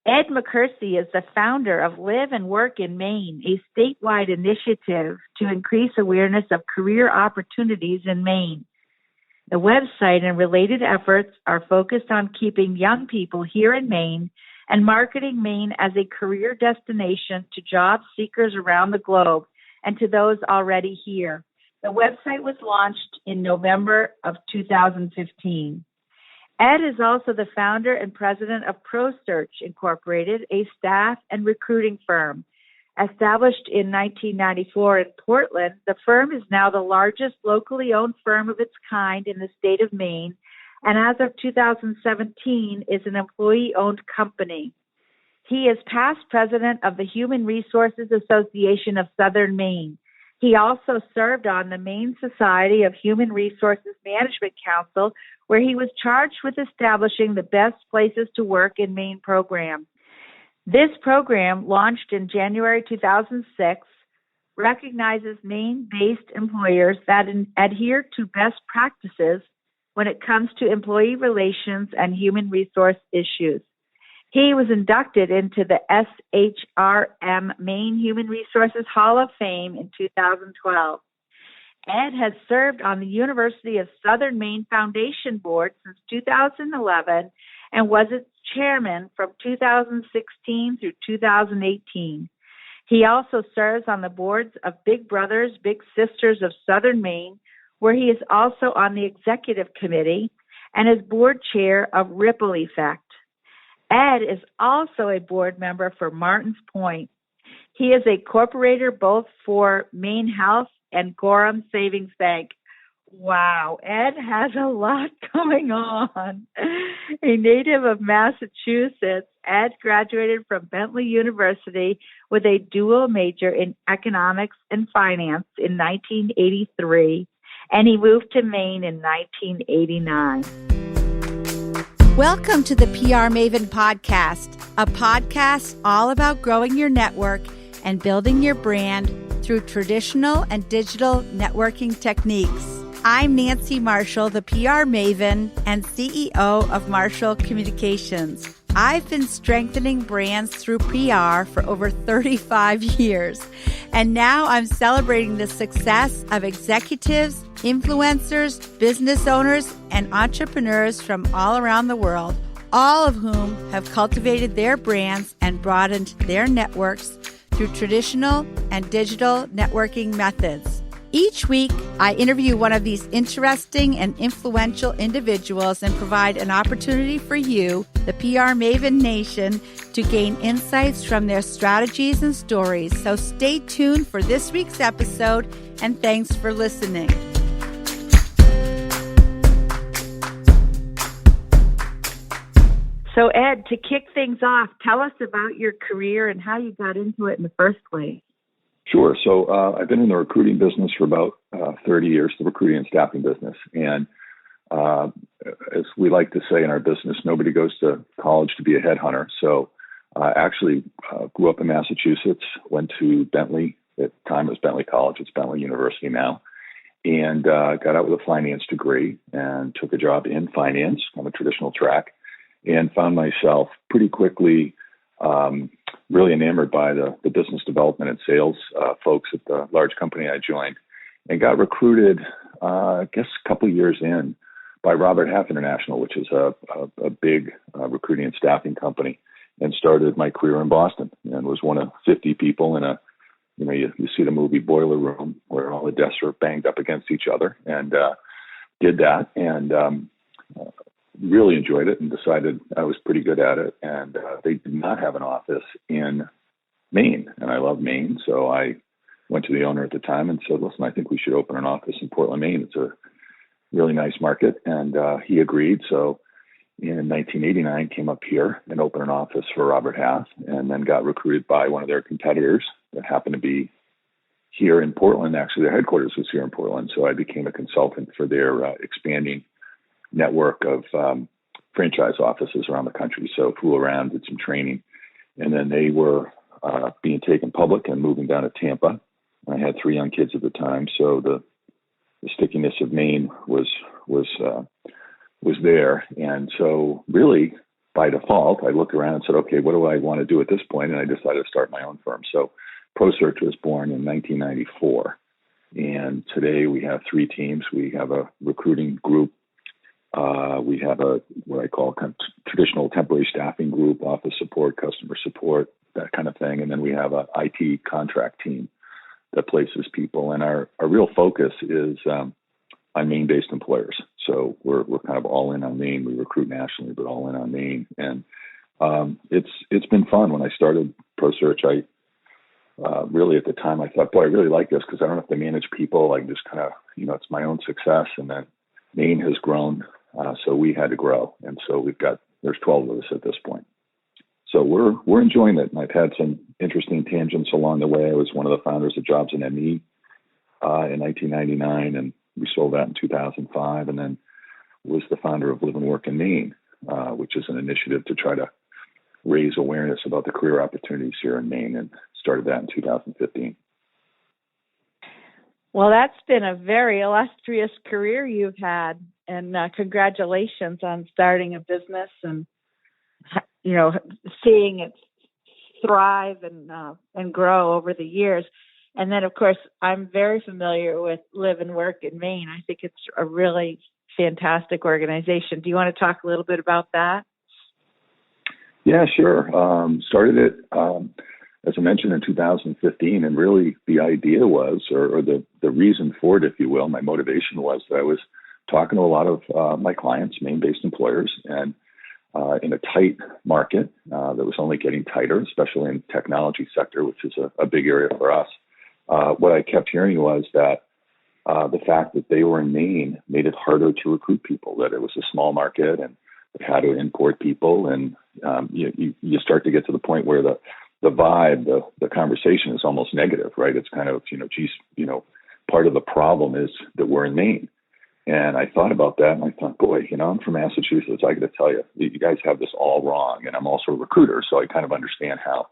Ed McKersie is the founder of Live and Work in Maine, a statewide initiative to increase awareness of career opportunities in Maine. The website and related efforts are focused on keeping young people here in Maine and marketing Maine as a career destination to job seekers around the globe and to those already here. The website was launched in November of 2015. Ed is also the founder and president of ProSearch Inc, a staff and recruiting firm. Established in 1994 in Portland, the firm is now the largest locally owned firm of its kind in the state of Maine, and as of 2017 is an employee-owned company. He is past president of the Human Resources Association of Southern Maine. He also served on the Maine Society of Human Resources Management Council, where he was charged with establishing the Best Places to Work in Maine program. This program, launched in January 2006, recognizes Maine-based employers that adhere to best practices when it comes to employee relations and human resource issues. He was inducted into the SHRM Maine Human Resources Hall of Fame in 2012. Ed has served on the University of Southern Maine Foundation Board since 2011 and was its chairman from 2016 through 2018. He also serves on the boards of Big Brothers Big Sisters of Southern Maine, where he is also on the executive committee and is board chair of Ripple Effect. Ed is also a board member for Martins Point. He is a corporator both for Maine Health and Gorham Savings Bank. Wow, Ed has a lot going on. A native of Massachusetts, Ed graduated from Bentley University with a dual major in economics and finance in 1983, and he moved to Maine in 1989. Welcome to the PR Maven Podcast, a podcast all about growing your network and building your brand through traditional and digital networking techniques. I'm Nancy Marshall, the PR Maven and CEO of Marshall Communications. I've been strengthening brands through PR for over 35 years, and now I'm celebrating the success of executives, influencers, business owners, and entrepreneurs from all around the world, all of whom have cultivated their brands and broadened their networks through traditional and digital networking methods. Each week, I interview one of these interesting and influential individuals and provide an opportunity for you, the PR Maven Nation, to gain insights from their strategies and stories. So stay tuned for this week's episode, and thanks for listening. So Ed, to kick things off, tell us about your career and how you got into it in the first place. Sure. So I've been in the recruiting business for about 30 years, the recruiting and staffing business. And as we like to say in our business, nobody goes to college to be a headhunter. So I actually grew up in Massachusetts, went to Bentley. At the time it was Bentley College. It's Bentley University now. And got out with a finance degree and took a job in finance on a traditional track, and found myself pretty quickly really enamored by the business development and sales folks at the large company I joined, and got recruited, I guess a couple of years in, by Robert Half International, which is a big recruiting and staffing company, and started my career in Boston, and was one of 50 people in a, you see the movie Boiler Room where all the desks are banged up against each other, and did that, and really enjoyed it and decided I was pretty good at it. And they did not have an office in Maine, and I love Maine. So I went to the owner at the time and said, listen, I think we should open an office in Portland, Maine. It's a really nice market. And he agreed. So in 1989, came up here and opened an office for Robert Half, and then got recruited by one of their competitors that happened to be here in Portland. Actually, their headquarters was here in Portland. So I became a consultant for their expanding network of franchise offices around the country. So flew around, did some training, and then they were being taken public and moving down to Tampa. I had 3 young kids at the time, so the stickiness of Maine was there, and so really by default, I looked around and said, okay, what do I want to do at this point? And I decided to start my own firm. So ProSearch was born in 1994. And today we have 3 teams. We have a recruiting group. We have a what I call kind of traditional temporary staffing group, office support, customer support, that kind of thing. And then we have a IT contract team that places people. And our real focus is on Maine-based employers. So we're kind of all in on Maine. We recruit nationally, but all in on Maine. And it's been fun. When I started ProSearch, I really at the time I thought, boy, I really like this because I don't have to manage people. I just kind of, it's my own success. And then Maine has grown, so we had to grow. And so there's 12 of us at this point. So we're enjoying it. And I've had some interesting tangents along the way. I was one of the founders of Jobs and ME in 1999, and we sold that in 2005. And then was the founder of Live and Work in Maine, which is an initiative to try to raise awareness about the career opportunities here in Maine, and started that in 2015. Well, that's been a very illustrious career you've had, and congratulations on starting a business and, seeing it thrive and grow over the years. And then, of course, I'm very familiar with Live and Work in Maine. I think it's a really fantastic organization. Do you want to talk a little bit about that? Yeah, sure. Started it, as I mentioned, in 2015. And really the idea was, or the reason for it, if you will, my motivation was that I was talking to a lot of my clients, Maine-based employers, and in a tight market that was only getting tighter, especially in the technology sector, which is a big area for us. What I kept hearing was that the fact that they were in Maine made it harder to recruit people, that it was a small market and they had to import people. And you start to get to the point where the vibe, the conversation is almost negative, right? It's kind of, part of the problem is that we're in Maine. And I thought about that, and I thought, boy, I'm from Massachusetts. I got to tell you, you guys have this all wrong. And I'm also a recruiter, so I kind of understand how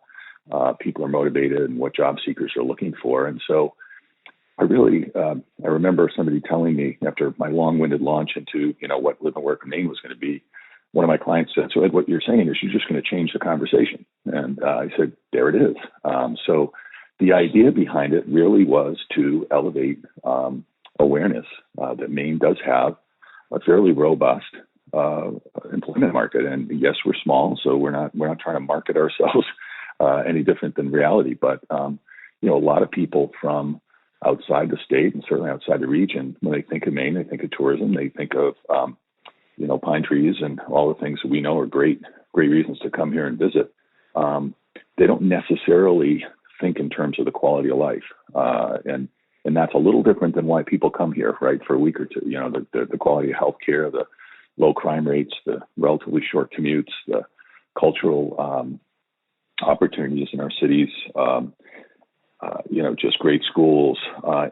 people are motivated and what job seekers are looking for. And so I remember somebody telling me after my long-winded launch into, what Live and Work in Maine was going to be, one of my clients said, so Ed, what you're saying is you're just going to change the conversation. And I said, there it is. So the idea behind it really was to elevate awareness that Maine does have a fairly robust employment market. And yes, we're small, so we're not trying to market ourselves any different than reality. But a lot of people from outside the state and certainly outside the region, when they think of Maine, they think of tourism, they think of pine trees and all the things that we know are great reasons to come here and visit. They don't necessarily think in terms of the quality of life. And that's a little different than why people come here, right, for a week or two. The quality of healthcare, the low crime rates, the relatively short commutes, the cultural opportunities in our cities, just great schools,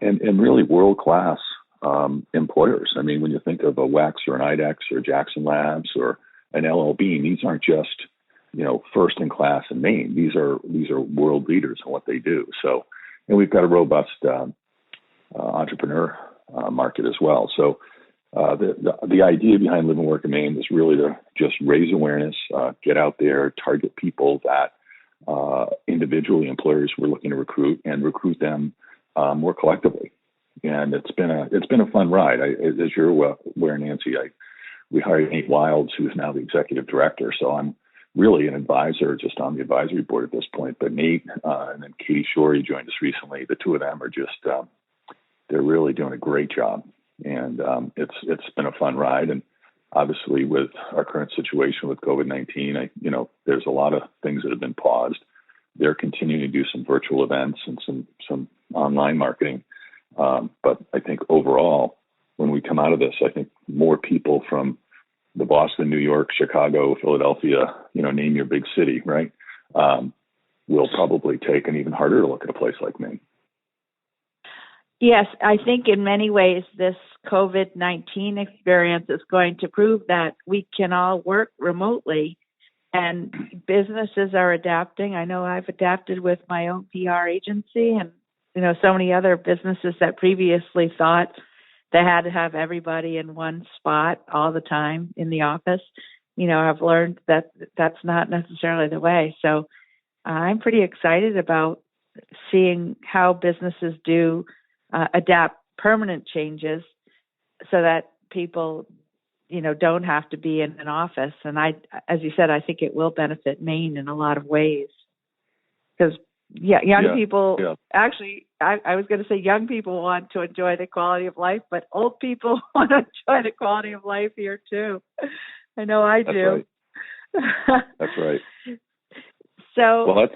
and really world-class employers. I mean, when you think of a WEX or an IDEX or Jackson Labs or an LL Bean, these aren't just, first in class in Maine. These are world leaders in what they do. So, and we've got a robust entrepreneur market as well. So the idea behind Live and Work in Maine is really to just raise awareness, get out there, target people that individually employers were looking to recruit and recruit them more collectively. And it's been a fun ride. As you're aware, Nancy, we hired Nate Wilds, who's now the executive director. So I'm really an advisor, just on the advisory board at this point. But Nate and then Katie Shorey joined us recently. The two of them are just they're really doing a great job, and it's been a fun ride. And obviously, with our current situation with COVID-19, there's a lot of things that have been paused. They're continuing to do some virtual events and some online marketing. But I think overall, when we come out of this, I think more people from the Boston, New York, Chicago, Philadelphia, name your big city, right, will probably take an even harder look at a place like Maine. Yes, I think in many ways this COVID-19 experience is going to prove that we can all work remotely, and businesses are adapting. I know I've adapted with my own PR agency, and so many other businesses that previously thought they had to have everybody in one spot all the time in the office. I've learned that that's not necessarily the way. So I'm pretty excited about seeing how businesses do adapt permanent changes so that people, don't have to be in an office. And as you said, I think it will benefit Maine in a lot of ways. Because, young people, actually, I was going to say young people want to enjoy the quality of life, but old people want to enjoy the quality of life here too. I know I do. Right. That's right. So, well,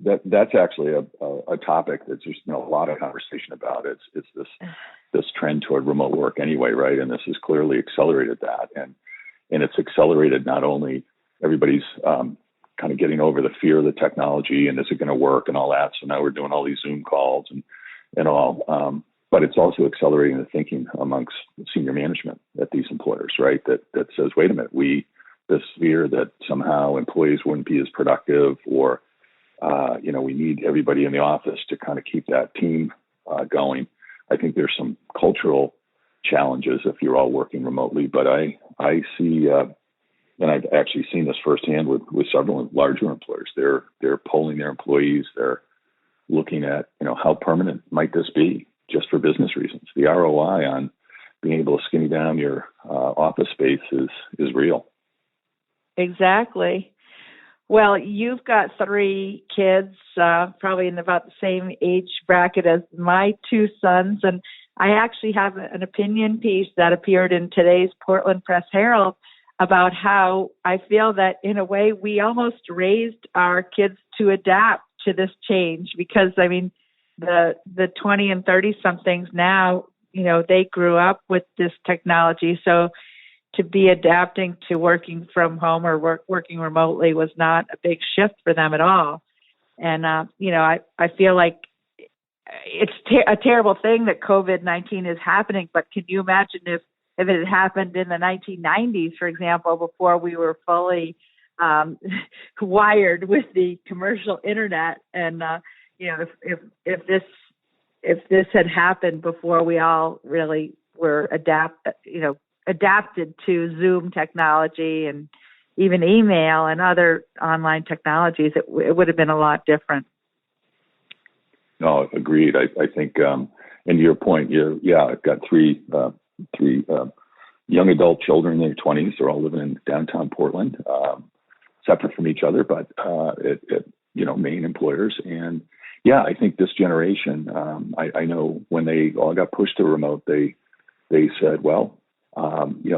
that's actually a topic that's just a lot of conversation about. It's this trend toward remote work anyway, right? And this has clearly accelerated that, and it's accelerated not only everybody's kind of getting over the fear of the technology and is it going to work and all that. So now we're doing all these Zoom calls and all, but it's also accelerating the thinking amongst senior management at these employers, right? That says, wait a minute, this fear that somehow employees wouldn't be as productive, or we need everybody in the office to kind of keep that team going. I think there's some cultural challenges if you're all working remotely, but I see, and I've actually seen this firsthand with several larger employers. They're polling their employees. They're looking at, how permanent might this be just for business reasons. The ROI on being able to skinny down your office space is real. Exactly. Well, you've got 3 kids, probably in about the same age bracket as my 2 sons. And I actually have an opinion piece that appeared in today's Portland Press Herald about how I feel that in a way we almost raised our kids to adapt to this change, because the 20 and 30 somethings now, they grew up with this technology. So to be adapting to working from home or working remotely was not a big shift for them at all. And, I feel like it's a terrible thing that COVID-19 is happening, but can you imagine if it had happened in the 1990s, for example, before we were fully wired with the commercial internet, and if this had happened before we all really were adapted to Zoom technology and even email and other online technologies, it would have been a lot different. No, agreed. I think, and to your point, I've got three young adult children in their 20s. They're all living in downtown Portland, separate from each other, but at Maine employers. And I think this generation, I know when they all got pushed to remote, they said, well,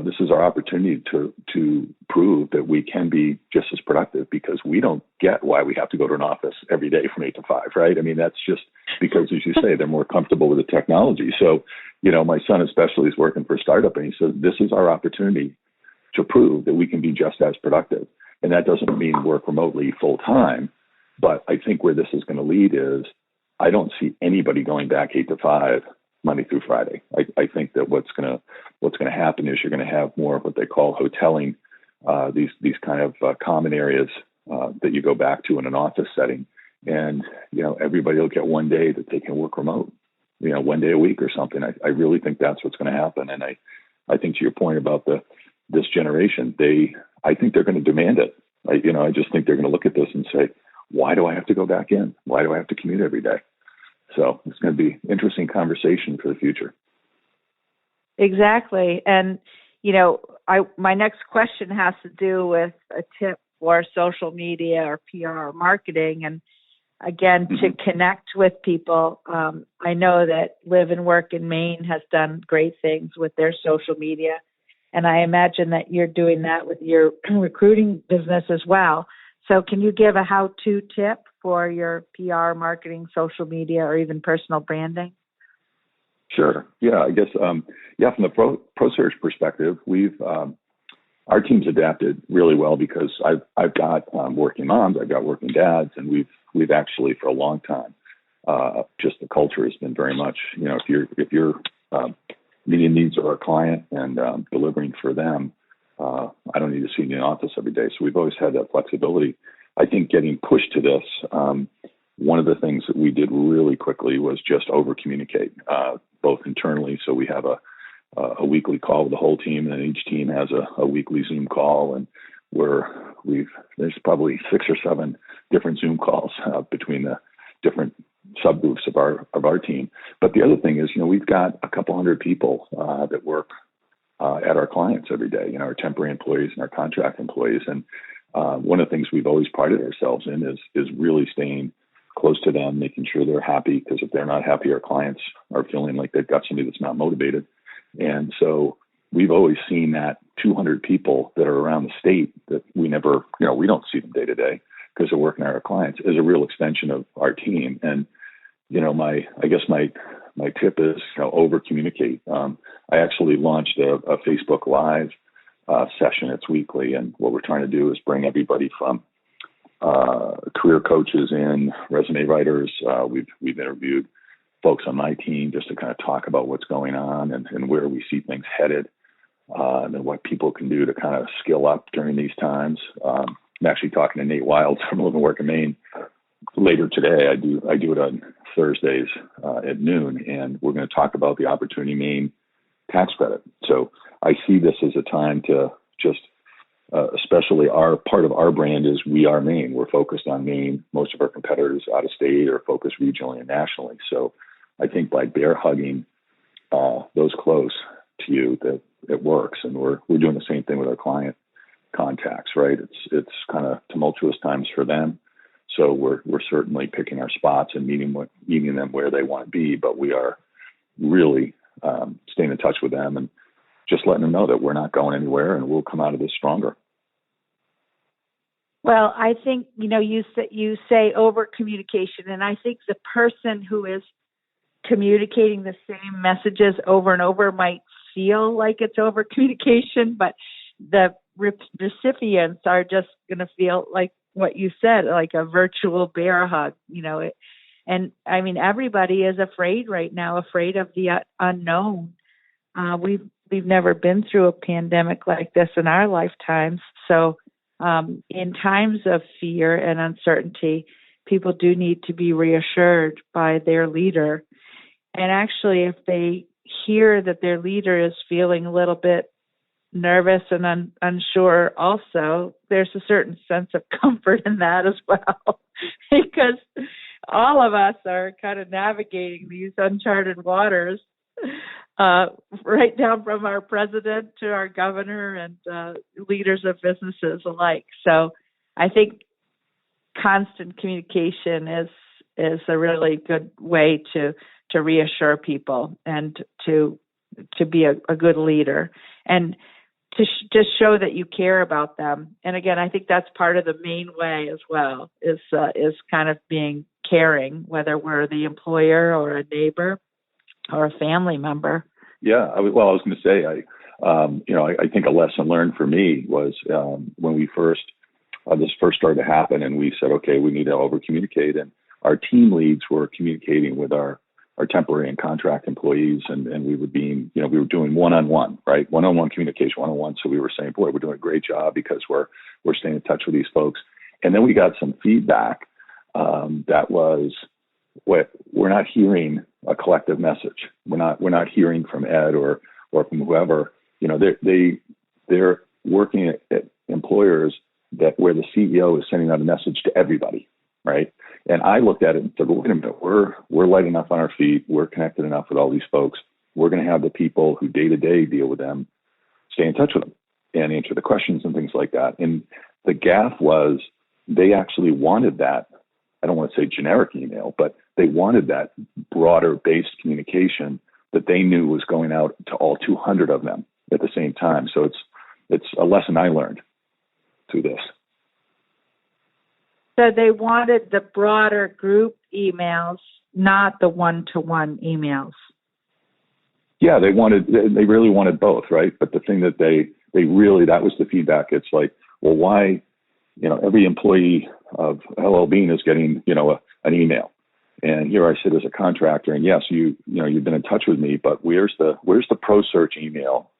this is our opportunity to prove that we can be just as productive, because we don't get why we have to go to an office every day from 8 to 5, right? That's just because, as you say, they're more comfortable with the technology. So, my son especially is working for a startup, and he says, this is our opportunity to prove that we can be just as productive. And that doesn't mean work remotely full time, but I think where this is going to lead is I don't see anybody going back 8 to 5 Monday through Friday. I think that what's going to happen is you're going to have more of what they call hoteling, these kind of common areas that you go back to in an office setting, and everybody will get one day that they can work remote, one day a week or something. I really think that's what's going to happen, and I think to your point about this generation, I think they're going to demand it. I just think they're going to look at this and say, why do I have to go back in? Why do I have to commute every day? So it's going to be an interesting conversation for the future. Exactly. And, my next question has to do with a tip for social media or PR or marketing. And again, to connect with people. I know that Live and Work in Maine has done great things with their social media. And I imagine that you're doing that with your recruiting business as well. So can you give a how-to tip for your PR, marketing, social media, or even personal branding? Sure. Yeah, I guess, from the ProSearch perspective, we've, our team's adapted really well, because I've got working moms, I've got working dads, and we've actually for a long time, just the culture has been very much, if you're meeting needs of our client and delivering for them, I don't need to see you in the office every day. So we've always had that flexibility. I think getting pushed to this, one of the things that we did really quickly was just over communicate, both internally. So we have a a weekly call with the whole team, and each team has a weekly Zoom call, and there's probably 6 or 7 different Zoom calls between the different subgroups of our team. But the other thing is, we've got a couple hundred people that work at our clients every day, our temporary employees and our contract employees. And one of the things we've always prided ourselves in is really staying close to them, making sure they're happy, because if they're not happy, our clients are feeling like they've got somebody that's not motivated. And so we've always seen that 200 people that are around the state that we never, we don't see them day to day because they're working at our clients, is a real extension of our team. And, I guess my tip is, over communicate. I actually launched a Facebook Live session. It's weekly. And what we're trying to do is bring everybody from career coaches in, resume writers. We've interviewed folks on my team just to kind of talk about what's going on and where we see things headed, and what people can do to kind of skill up during these times. I'm actually talking to Nate Wild from Live and Work in Maine later today. I do it on Thursdays at noon, and we're going to talk about the Opportunity Maine tax credit. So I see this as a time to just, especially part of our brand is We Are Maine. We're focused on Maine. Most of our competitors out of state are focused regionally and nationally. So I think by bear hugging those close to you, that it works. And we're doing the same thing with our client contacts, right? It's kind of tumultuous times for them. So we're certainly picking our spots and meeting them where they want to be, but we are really staying in touch with them and just letting them know that we're not going anywhere and we'll come out of this stronger. Well, I think, you say over communication, and I think the person who is communicating the same messages over and over might feel like it's over communication, but the recipients are just going to feel like what you said, like a virtual bear hug, and I mean, everybody is afraid right now, afraid of the unknown. We've never been through a pandemic like this in our lifetimes. So in times of fear and uncertainty, people do need to be reassured by their leader. And actually, if they hear that their leader is feeling a little bit nervous and unsure also, there's a certain sense of comfort in that as well, because all of us are kind of navigating these uncharted waters, right down from our president to our governor and leaders of businesses alike. So I think constant communication is a really good way to reassure people and to be a good leader and to just show that you care about them. And again, I think that's part of the main way as well, is kind of being caring, whether we're the employer or a neighbor or a family member. Yeah. I was going to say, I think a lesson learned for me was when we this first started to happen, and we said, okay, we need to over communicate. And our team leads were communicating with our temporary and contract employees, and we were we were doing one-on-one, right? One-on-one communication, one-on-one. So we were saying, boy, we're doing a great job because we're staying in touch with these folks. And then we got some feedback that was, we're not hearing a collective message. We're not hearing from Ed or from whoever. They're working at employers where the CEO is sending out a message to everybody, right? And I looked at it and said, well, wait a minute, we're light enough on our feet. We're connected enough with all these folks. We're going to have the people who day to day deal with them stay in touch with them and answer the questions and things like that. And the gaffe was they actually wanted that. I don't want to say generic email, but they wanted that broader based communication that they knew was going out to all 200 of them at the same time. So it's a lesson I learned through this. So they wanted the broader group emails, not the one-to-one emails. Yeah, they really wanted both, right? But the thing that that was the feedback. It's like, well, why, every employee of LL Bean is getting, an email. And here I sit as a contractor, and yes, you've been in touch with me, but where's the ProSearch email?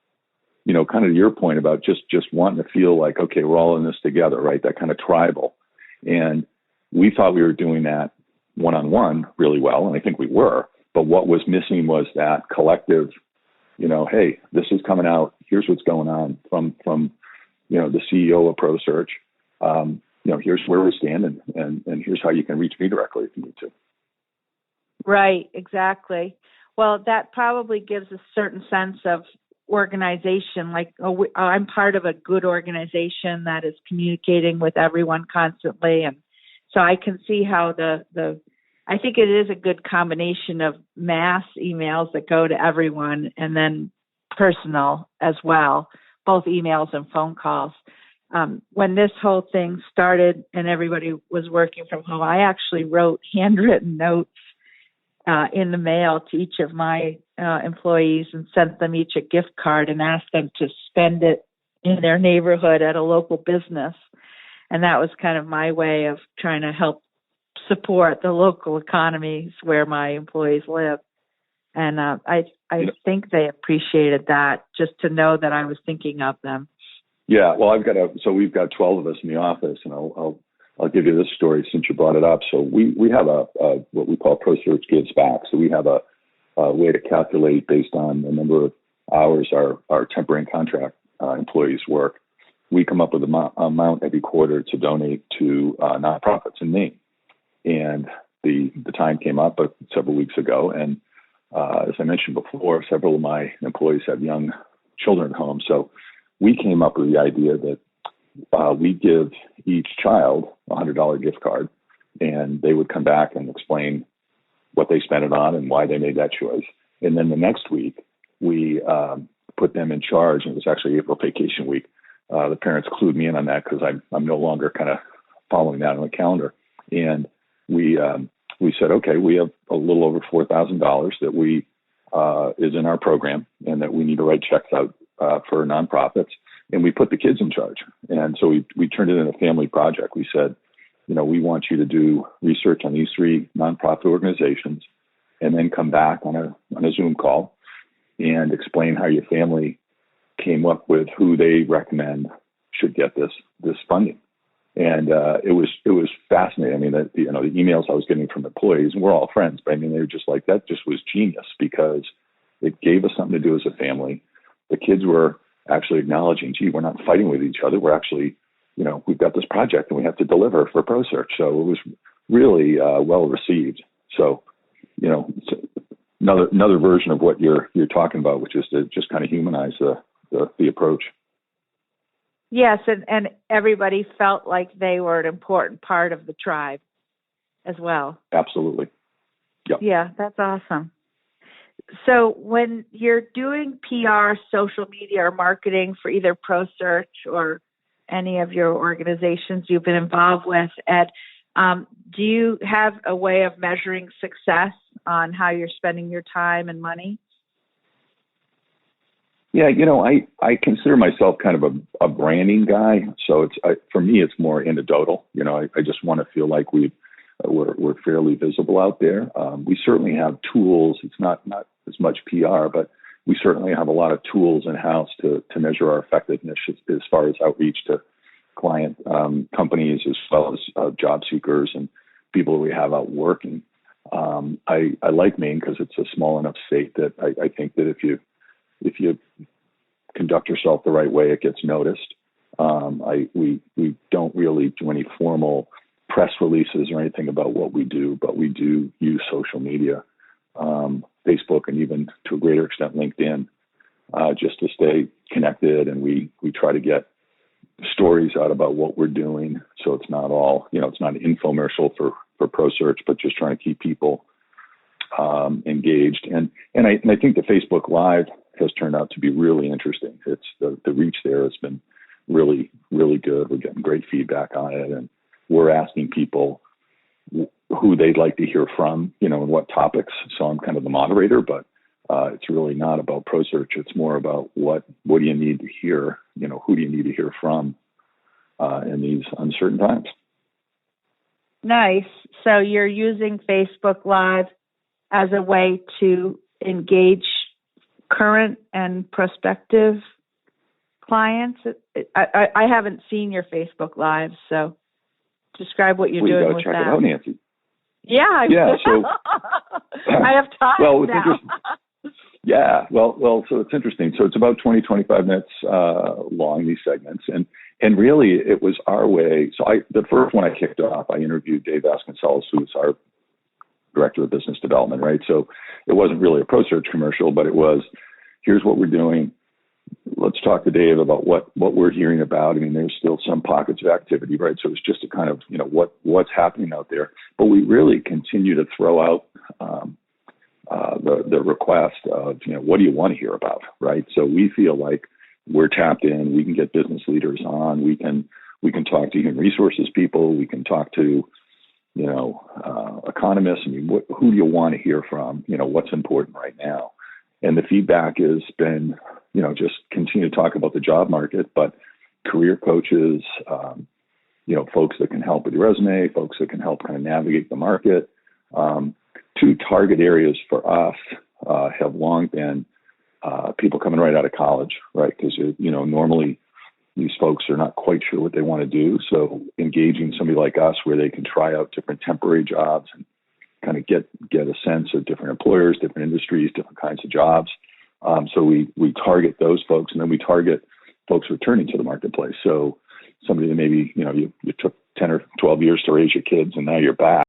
Kind of your point about just wanting to feel like, okay, we're all in this together, right? That kind of tribal. And we thought we were doing that one-on-one really well, and I think we were. But what was missing was that collective hey, this is coming out. Here's what's going on from the CEO of ProSearch. Here's where we stand, and here's how you can reach me directly if you need to. Right, exactly. Well, that probably gives a certain sense of organization, like, I'm part of a good organization that is communicating with everyone constantly. And so I can see how I think it is a good combination of mass emails that go to everyone and then personal as well, both emails and phone calls. When this whole thing started and everybody was working from home, I actually wrote handwritten notes in the mail to each of my employees and sent them each a gift card and asked them to spend it in their neighborhood at a local business. And that was kind of my way of trying to help support the local economies where my employees live. And I think they appreciated that, just to know that I was thinking of them. Yeah, well, we've got 12 of us in the office, and I'll give you this story since you brought it up. So we have a what we call ProSearch Gives Back. So we have a way to calculate based on the number of hours our temporary and contract employees work. We come up with an amount every quarter to donate to nonprofits in Maine. And the time came up several weeks ago, and as I mentioned before, several of my employees have young children at home. So we came up with the idea that we give each child a $100 gift card, and they would come back and explain what they spent it on and why they made that choice. And then the next week, we put them in charge, and it was actually April vacation week. The parents clued me in on that because I'm no longer kind of following that on the calendar. And we said, okay, we have a little over $4,000 that we is in our program, and that we need to write checks out for nonprofits. And we put the kids in charge. And so we turned it into a family project. We said, we want you to do research on these 3 nonprofit organizations, and then come back on a Zoom call and explain how your family came up with who they recommend should get this funding. And it was fascinating. I mean, the emails I was getting from employees, and we're all friends, but I mean, they were just like, that just was genius, because it gave us something to do as a family. The kids were actually acknowledging, gee, we're not fighting with each other. We're actually, we've got this project and we have to deliver for ProSearch. So it was really well received. So, it's another version of what you're talking about, which is to just kind of humanize the approach. Yes, and everybody felt like they were an important part of the tribe as well. Absolutely. Yep. Yeah, that's awesome. So when you're doing PR, social media, or marketing for either ProSearch or any of your organizations you've been involved with, Ed, do you have a way of measuring success on how you're spending your time and money? Yeah, I consider myself kind of a branding guy. So for me, it's more anecdotal. I just want to feel like we're fairly visible out there. We certainly have tools. It's not as much PR, but we certainly have a lot of tools in house to measure our effectiveness as far as outreach to client companies, as well as job seekers and people we have out working. I like Maine because it's a small enough state that I think that if you conduct yourself the right way, it gets noticed. We don't really do any formal press releases or anything about what we do, but we do use social media, Facebook, and even to a greater extent LinkedIn, just to stay connected. And we try to get stories out about what we're doing, so it's not all it's not an infomercial for ProSearch, but just trying to keep people engaged. And I think the Facebook Live has turned out to be really interesting. It's the reach there has been really, really good. We're getting great feedback on it, and we're asking people who they'd like to hear from, and what topics. So I'm kind of the moderator, but it's really not about ProSearch. It's more about what do you need to hear, who do you need to hear from in these uncertain times. Nice. So you're using Facebook Live as a way to engage current and prospective clients. I haven't seen your Facebook Live, so describe what you're doing with that. Check it out, Nancy. Yeah. So I have time now. Yeah, well, so it's interesting. So it's about 20, 25 minutes long, these segments. And really it was our way. So the first one I kicked off, I interviewed Dave Vasconcellos, who was our director of business development, right? So it wasn't really a ProSearch commercial, but it was, here's what we're doing. Let's talk to Dave about what we're hearing about. I mean, there's still some pockets of activity, right? So it's just a kind of, what's happening out there. But we really continue to throw out the request of, what do you want to hear about, right? So we feel like we're tapped in. We can get business leaders on. We can talk to human resources people. We can talk to, economists. I mean, who do you want to hear from? What's important right now? And the feedback has been, just continue to talk about the job market, but career coaches, folks that can help with your resume, folks that can help kind of navigate the market. Two target areas for us have long been people coming right out of college, right? Because, normally these folks are not quite sure what they want to do. So engaging somebody like us where they can try out different temporary jobs and kind of get a sense of different employers, different industries, different kinds of jobs. So we target those folks, and then we target folks returning to the marketplace. So somebody that maybe, you took 10 or 12 years to raise your kids and now you're back.